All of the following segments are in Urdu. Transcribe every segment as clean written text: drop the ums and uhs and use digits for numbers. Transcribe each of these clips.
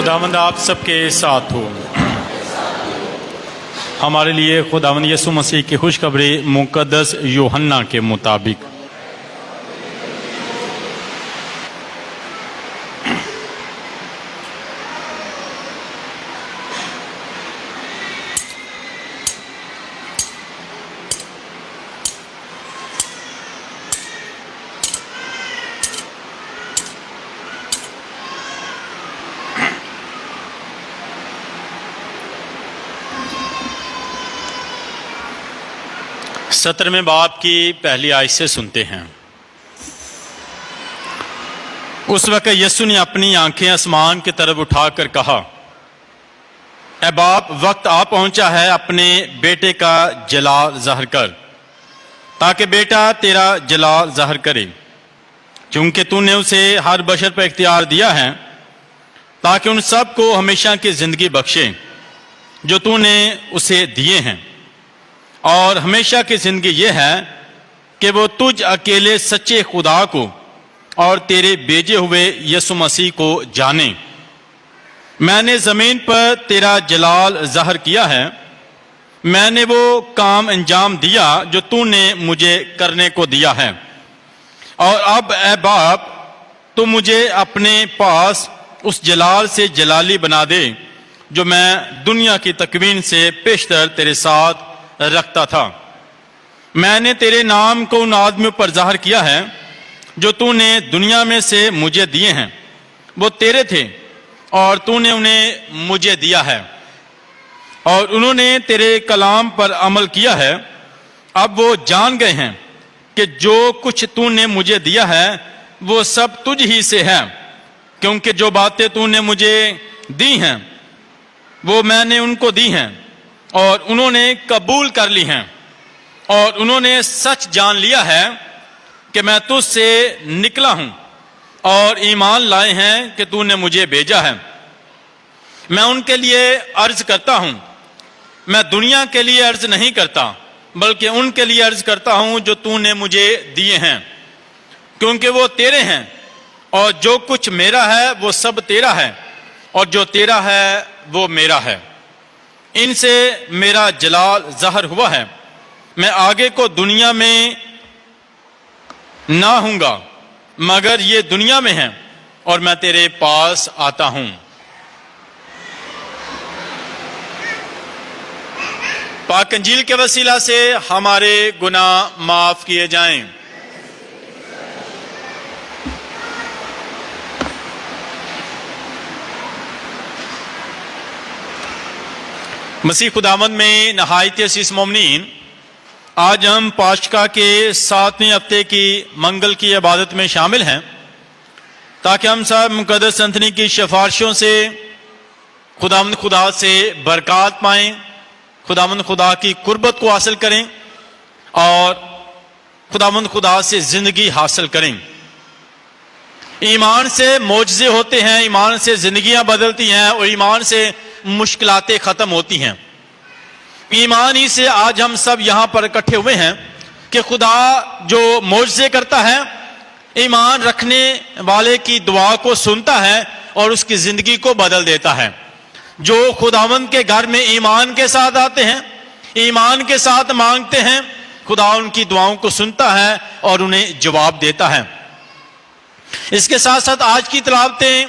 خداوند آپ سب کے ساتھ ہو۔ ہمارے لیے خداوند یسوع مسیح کی خوشخبری مقدس یوحنا کے مطابق۔ سترویں باب کی پہلی آیت سے سنتے ہیں۔ اس وقت یسوع نے اپنی آنکھیں آسمان کی طرف اٹھا کر کہا، اے باپ، وقت آ پہنچا ہے، اپنے بیٹے کا جلال ظاہر کر، تاکہ بیٹا تیرا جلال ظاہر کرے، چونکہ تو نے اسے ہر بشر پر اختیار دیا ہے، تاکہ ان سب کو ہمیشہ کی زندگی بخشے جو تو نے اسے دیے ہیں۔ اور ہمیشہ کی زندگی یہ ہے کہ وہ تجھ اکیلے سچے خدا کو اور تیرے بھیجے ہوئے یسوع مسیح کو جانے۔ میں نے زمین پر تیرا جلال ظاہر کیا ہے، میں نے وہ کام انجام دیا جو تو نے مجھے کرنے کو دیا ہے، اور اب اے باپ، تو مجھے اپنے پاس اس جلال سے جلالی بنا دے جو میں دنیا کی تکوین سے پیشتر تیرے ساتھ رکھتا تھا۔ میں نے تیرے نام کو ان آدمیوں پر ظاہر کیا ہے جو تو نے دنیا میں سے مجھے دیے ہیں، وہ تیرے تھے اور تو نے انہیں مجھے دیا ہے، اور انہوں نے تیرے کلام پر عمل کیا ہے۔ اب وہ جان گئے ہیں کہ جو کچھ تو نے مجھے دیا ہے وہ سب تجھ ہی سے ہے، کیونکہ جو باتیں تو نے مجھے دی ہیں وہ میں نے ان کو دی ہیں، اور انہوں نے قبول کر لی ہیں، اور انہوں نے سچ جان لیا ہے کہ میں تجھ سے نکلا ہوں، اور ایمان لائے ہیں کہ تو نے مجھے بھیجا ہے۔ میں ان کے لیے عرض کرتا ہوں، میں دنیا کے لیے عرض نہیں کرتا، بلکہ ان کے لیے عرض کرتا ہوں جو تو نے مجھے دیے ہیں، کیونکہ وہ تیرے ہیں، اور جو کچھ میرا ہے وہ سب تیرا ہے، اور جو تیرا ہے وہ میرا ہے۔ ان سے میرا جلال ظاہر ہوا ہے۔ میں آگے کو دنیا میں نہ ہوں گا، مگر یہ دنیا میں ہے، اور میں تیرے پاس آتا ہوں۔ پاک انجیل کے وسیلہ سے ہمارے گناہ معاف کیے جائیں۔ مسیح خداوند میں نہایت عزیز مومنین، آج ہم پاشکا کے 7ویں ہفتے کی منگل کی عبادت میں شامل ہیں، تاکہ ہم سب مقدس انتھنی کی سفارشوں سے خداوند خدا سے برکات پائیں، خداوند خدا کی قربت کو حاصل کریں، اور خداوند خدا سے زندگی حاصل کریں۔ ایمان سے معجزے ہوتے ہیں، ایمان سے زندگیاں بدلتی ہیں، اور ایمان سے مشکلاتیں ختم ہوتی ہیں۔ ایمان ہی سے آج ہم سب یہاں پر اکٹھے ہوئے ہیں کہ خدا جو معجزے کرتا ہے، ایمان رکھنے والے کی دعا کو سنتا ہے اور اس کی زندگی کو بدل دیتا ہے۔ جو خداوند کے گھر میں ایمان کے ساتھ آتے ہیں، ایمان کے ساتھ مانگتے ہیں، خدا ان کی دعاؤں کو سنتا ہے اور انہیں جواب دیتا ہے۔ اس کے ساتھ ساتھ آج کی تلاوتیں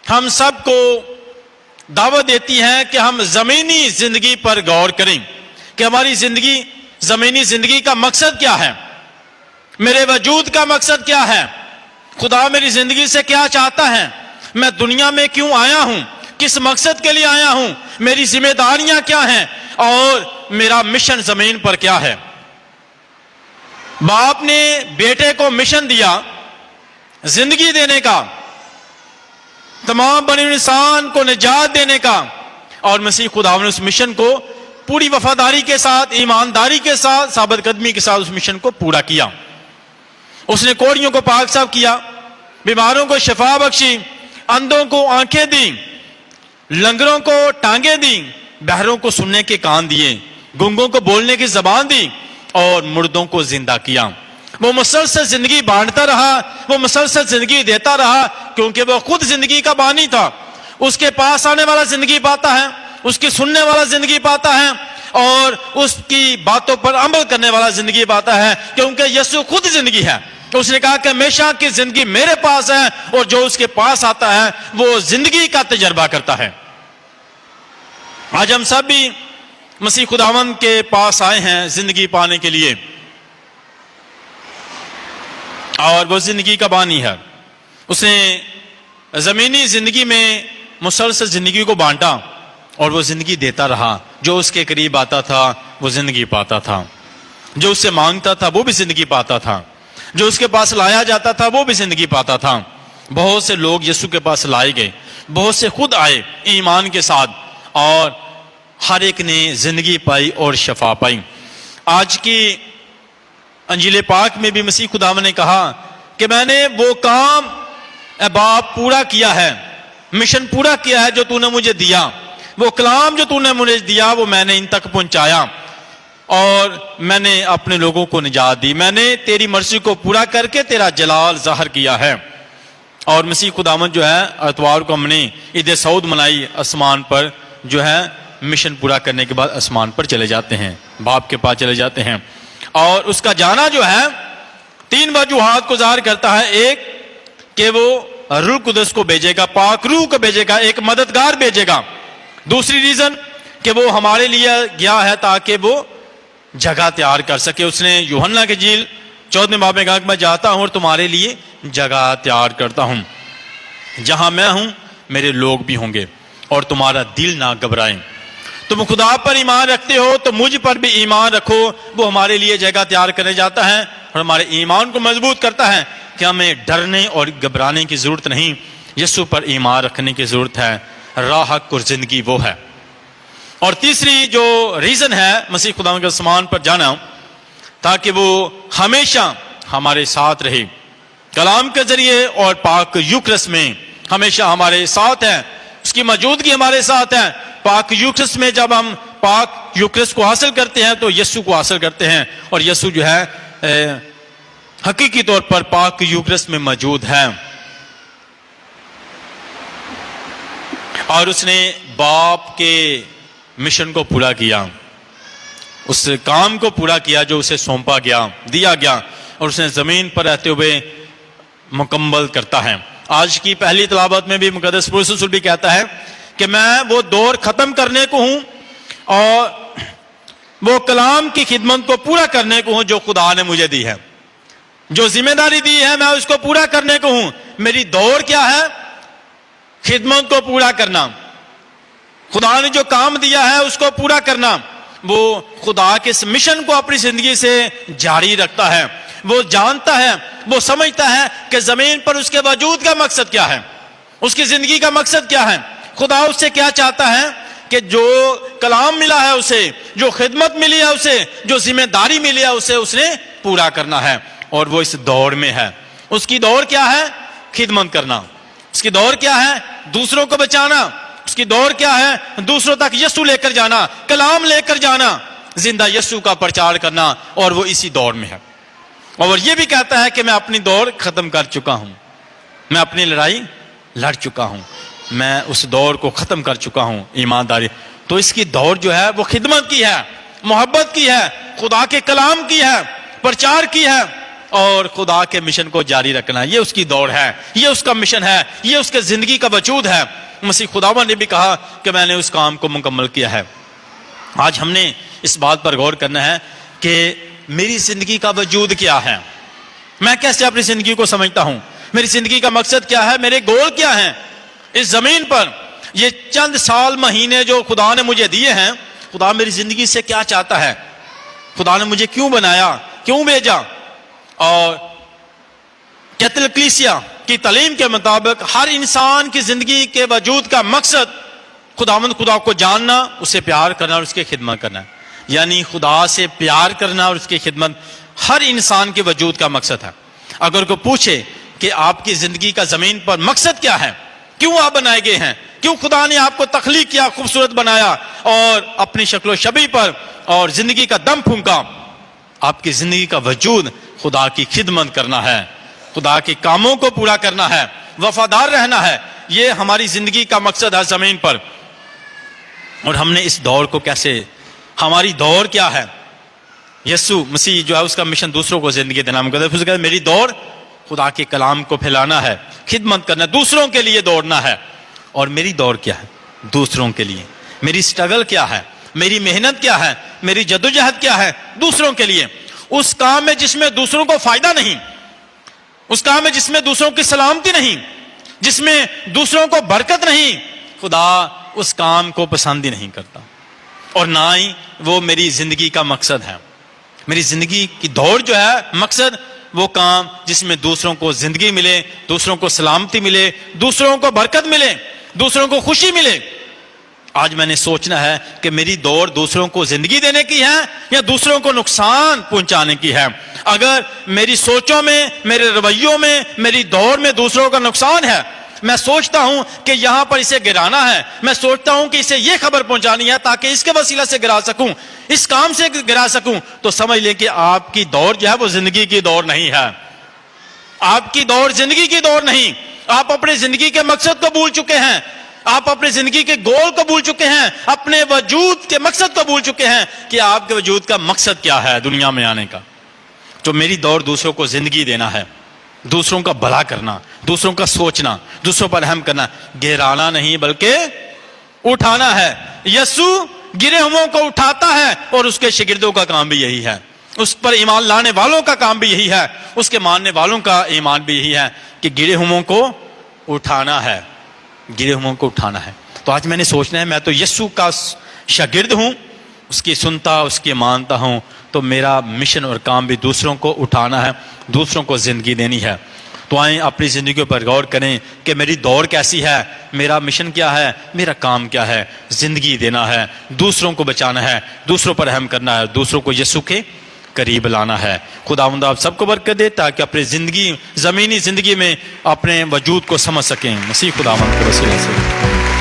ہم سب کو دعوت دیتی ہیں کہ ہم زمینی زندگی پر غور کریں کہ ہماری زندگی، زمینی زندگی کا مقصد کیا ہے، میرے وجود کا مقصد کیا ہے، خدا میری زندگی سے کیا چاہتا ہے، میں دنیا میں کیوں آیا ہوں، کس مقصد کے لیے آیا ہوں، میری ذمہ داریاں کیا ہیں، اور میرا مشن زمین پر کیا ہے۔ باپ نے بیٹے کو مشن دیا زندگی دینے کا، تمام بنی انسان کو نجات دینے کا، اور مسیح خدا نے اس مشن کو پوری وفاداری کے ساتھ، ایمانداری کے ساتھ، ثابت قدمی کے ساتھ اس مشن کو پورا کیا۔ اس نے کوڑیوں کو پاک صاف کیا، بیماروں کو شفا بخشی، اندھوں کو آنکھیں دیں، لنگڑوں کو ٹانگیں دیں، بہروں کو سننے کے کان دیے، گنگوں کو بولنے کی زبان دی، اور مردوں کو زندہ کیا۔ وہ مسلسل زندگی بانٹتا رہا، وہ مسلسل زندگی دیتا رہا، کیونکہ وہ خود زندگی کا بانی تھا۔ اس کے پاس آنے والا زندگی پاتا ہے، اس کی سننے والا زندگی پاتا ہے، اور اس کی باتوں پر عمل کرنے والا زندگی پاتا ہے، کیونکہ یسوع خود زندگی ہے۔ اس نے کہا کہ ہمیشہ کی زندگی میرے پاس ہے، اور جو اس کے پاس آتا ہے وہ زندگی کا تجربہ کرتا ہے۔ آج ہم سب بھی مسیح خداوند کے پاس آئے ہیں زندگی پانے کے لیے، اور وہ زندگی کا بانی ہے۔ اس نے زمینی زندگی میں مسلسل زندگی کو بانٹا، اور وہ زندگی دیتا رہا۔ جو اس کے قریب آتا تھا وہ زندگی پاتا تھا، جو اس سے مانگتا تھا وہ بھی زندگی پاتا تھا، جو اس کے پاس لایا جاتا تھا وہ بھی زندگی پاتا تھا۔ بہت سے لوگ یسوع کے پاس لائے گئے، بہت سے خود آئے ایمان کے ساتھ، اور ہر ایک نے زندگی پائی اور شفا پائی۔ آج کی انجیل پاک میں بھی مسیح خداوند نے کہا کہ میں نے وہ کام اے باپ پورا کیا ہے، مشن پورا کیا ہے جو تو نے مجھے دیا، وہ کلام جو تو نے مجھے دیا وہ میں نے ان تک پہنچایا، اور میں نے اپنے لوگوں کو نجات دی، میں نے تیری مرضی کو پورا کر کے تیرا جلال ظاہر کیا ہے۔ اور مسیح خداوند جو ہے اتوار کو ہم نے عید سعود منائی، آسمان پر جو ہے مشن پورا کرنے کے بعد آسمان پر چلے جاتے ہیں، باپ کے پاس چلے جاتے ہیں، اور اس کا جانا جو ہے 3 وجوہات کو ظاہر کرتا ہے۔ ایک کہ وہ روح القدس کو بھیجے گا، پاک روح کو بھیجے گا، ایک مددگار بھیجے گا۔ دوسری ریزن کہ وہ ہمارے لیے گیا ہے تاکہ وہ جگہ تیار کر سکے۔ اس نے یوحنا کی انجیل 14 باب میں کہا کہ میں جاتا ہوں اور تمہارے لیے جگہ تیار کرتا ہوں، جہاں میں ہوں میرے لوگ بھی ہوں گے، اور تمہارا دل نہ گھبرائے۔ تم خدا پر ایمان رکھتے ہو تو مجھ پر بھی ایمان رکھو۔ وہ ہمارے لیے جگہ تیار کرنے جاتا ہے، اور ہمارے ایمان کو مضبوط کرتا ہے کہ ہمیں ڈرنے اور گھبرانے کی ضرورت نہیں، یسوع پر ایمان رکھنے کی ضرورت ہے۔ راہ حق اور زندگی وہ ہے۔ اور تیسری جو ریزن ہے مسیح خدا کے آسمان پر جانا، تاکہ وہ ہمیشہ ہمارے ساتھ رہے، کلام کے ذریعے اور پاک یوکرس میں ہمیشہ ہمارے ساتھ ہے، اس کی موجودگی ہمارے ساتھ ہے۔ پاک یوکرس میں جب ہم پاک یوکرس کو حاصل کرتے ہیں تو یسوع کو حاصل کرتے ہیں، اور یسوع جو ہے حقیقی طور پر پاک یوکرس میں موجود ہے، اور اس نے باپ کے مشن کو پورا کیا، اس کام کو پورا کیا جو اسے سونپا گیا، دیا گیا، اور اس نے زمین پر رہتے ہوئے مکمل کرتا ہے۔ آج کی پہلی تلاوت میں بھی مقدس پولس رسول بھی کہتا ہے کہ میں وہ دور ختم کرنے کو ہوں اور وہ کلام کی خدمت کو پورا کرنے کو ہوں جو خدا نے مجھے دی ہے، جو ذمہ داری دی ہے میں اس کو پورا کرنے کو ہوں۔ میری دور کیا ہے؟ خدمت کو پورا کرنا، خدا نے جو کام دیا ہے اس کو پورا کرنا۔ وہ خدا کے اس مشن کو اپنی زندگی سے جاری رکھتا ہے، وہ جانتا ہے، وہ سمجھتا ہے کہ زمین پر اس کے وجود کا مقصد کیا ہے، اس کی زندگی کا مقصد کیا ہے، خدا اس سے کیا چاہتا ہے کہ جو کلام ملا ہے اسے، جو خدمت ملی ہے اسے، جو ذمہ داری ملی ہے اسے اس نے پورا کرنا ہے، اور وہ اس دور میں ہے۔ اس کی دور کیا ہے؟ خدمت کرنا۔ اس کی دور کیا ہے؟ دوسروں کو بچانا۔ اس کی دور کیا ہے؟ دوسروں تک یسوع لے کر جانا، کلام لے کر جانا، زندہ یسوع کا پرچار کرنا، اور وہ اسی دور میں ہے۔ اور یہ بھی کہتا ہے کہ میں اپنی دور ختم کر چکا ہوں، میں اپنی لڑائی لڑ چکا ہوں، میں اس دور کو ختم کر چکا ہوں، ایمانداری۔ تو اس کی دور جو ہے وہ خدمت کی ہے، محبت کی ہے، خدا کے کلام کی ہے، پرچار کی ہے، اور خدا کے مشن کو جاری رکھنا ہے۔ یہ اس کی دور ہے، یہ اس کا مشن ہے، یہ اس کے زندگی کا وجود ہے۔ مسیح خداوند نے بھی کہا کہ میں نے اس کام کو مکمل کیا ہے۔ آج ہم نے اس بات پر غور کرنا ہے کہ میری زندگی کا وجود کیا ہے، میں کیسے اپنی زندگی کو سمجھتا ہوں، میری زندگی کا مقصد کیا ہے، میرے گول کیا ہیں اس زمین پر۔ یہ چند سال مہینے جو خدا نے مجھے دیے ہیں، خدا میری زندگی سے کیا چاہتا ہے، خدا نے مجھے کیوں بنایا، کیوں بھیجا۔ اور کیتھولک کلیسیا کی تعلیم کے مطابق ہر انسان کی زندگی کے وجود کا مقصد خدا کو جاننا، اسے پیار کرنا اور اس کی خدمت کرنا ہے۔ یعنی خدا سے پیار کرنا اور اس کی خدمت ہر انسان کے وجود کا مقصد ہے۔ اگر کوئی پوچھے کہ آپ کی زندگی کا زمین پر مقصد کیا ہے، کیوں آپ بنائے گئے ہیں، کیوں خدا نے آپ کو تخلیق کیا، خوبصورت بنایا اور اپنی شکل و شبیہ پر اور زندگی کا دم پھونکا، آپ کی زندگی کا وجود خدا کی خدمت کرنا ہے، خدا کے کاموں کو پورا کرنا ہے، وفادار رہنا ہے، یہ ہماری زندگی کا مقصد ہے زمین پر۔ اور ہم نے اس دور کو کیسے، ہماری دور کیا ہے؟ یسوع مسیح جو ہے اس کا مشن دوسروں کو زندگی دینا، میری دور خدا کے کلام کو پھیلانا ہے، خدمت کرنا ہے، دوسروں کے لیے دوڑنا ہے۔ اور میری دور کیا ہے؟ دوسروں کے لیے۔ میری سٹرگل کیا ہے؟ میری محنت کیا ہے؟ میری جدوجہد کیا ہے؟ دوسروں کے لیے۔ اس کام میں جس میں دوسروں کو فائدہ نہیں، اس کام میں جس میں دوسروں کی سلامتی نہیں، جس میں دوسروں کو برکت نہیں، خدا اس کام کو پسند ہی نہیں کرتا، اور نہ ہی وہ میری زندگی کا مقصد ہے۔ میری زندگی کی دوڑ جو ہے مقصد، وہ کام جس میں دوسروں کو زندگی ملے، دوسروں کو سلامتی ملے، دوسروں کو برکت ملے، دوسروں کو خوشی ملے۔ آج میں نے سوچنا ہے کہ میری دوڑ دوسروں کو زندگی دینے کی ہے یا دوسروں کو نقصان پہنچانے کی ہے۔ اگر میری سوچوں میں، میرے رویوں میں، میری دوڑ میں دوسروں کا نقصان ہے، میں سوچتا ہوں کہ یہاں پر اسے گرانا ہے، میں سوچتا ہوں کہ اسے یہ خبر پہنچانی ہے تاکہ اس کے وسیلہ سے گرا سکوں، اس کام سے گرا سکوں، تو سمجھ لیں کہ آپ کی دوڑ جو ہے وہ زندگی کی دوڑ نہیں ہے۔ آپ کی دوڑ زندگی کی دوڑ نہیں۔ آپ اپنے زندگی کے مقصد کو بھول چکے ہیں، آپ اپنے زندگی کے گول کو بھول چکے ہیں، اپنے وجود کے مقصد کو بھول چکے ہیں کہ آپ کے وجود کا مقصد کیا ہے دنیا میں آنے کا۔ تو میری دوڑ دوسروں کو زندگی دینا ہے، دوسروں کا بھلا کرنا، دوسروں کا سوچنا، دوسروں پر رحم کرنا، گرانا نہیں بلکہ اٹھانا ہے۔ یسوع گرے ہوئوں کو اٹھاتا ہے، اور اس کے شاگردوں کا کام بھی یہی ہے، اس پر ایمان لانے والوں کا کام بھی یہی ہے، اس کے ماننے والوں کا ایمان بھی یہی ہے کہ گرے ہوئوں کو اٹھانا ہے، گرے ہوئوں کو اٹھانا ہے۔ تو آج میں نے سوچنا ہے، میں تو یسوع کا شاگرد ہوں، اس کی سنتا، اس کی مانتا ہوں، تو میرا مشن اور کام بھی دوسروں کو اٹھانا ہے، دوسروں کو زندگی دینی ہے۔ تو آئیں اپنی زندگیوں پر غور کریں کہ میری دوڑ کیسی ہے، میرا مشن کیا ہے، میرا کام کیا ہے۔ زندگی دینا ہے، دوسروں کو بچانا ہے، دوسروں پر رحم کرنا ہے، دوسروں کو یسوع کے قریب لانا ہے۔ خداوند آپ سب کو برکت دے تاکہ اپنی زندگی، زمینی زندگی میں اپنے وجود کو سمجھ سکیں، مسیح خداوند کے وسیلے سے۔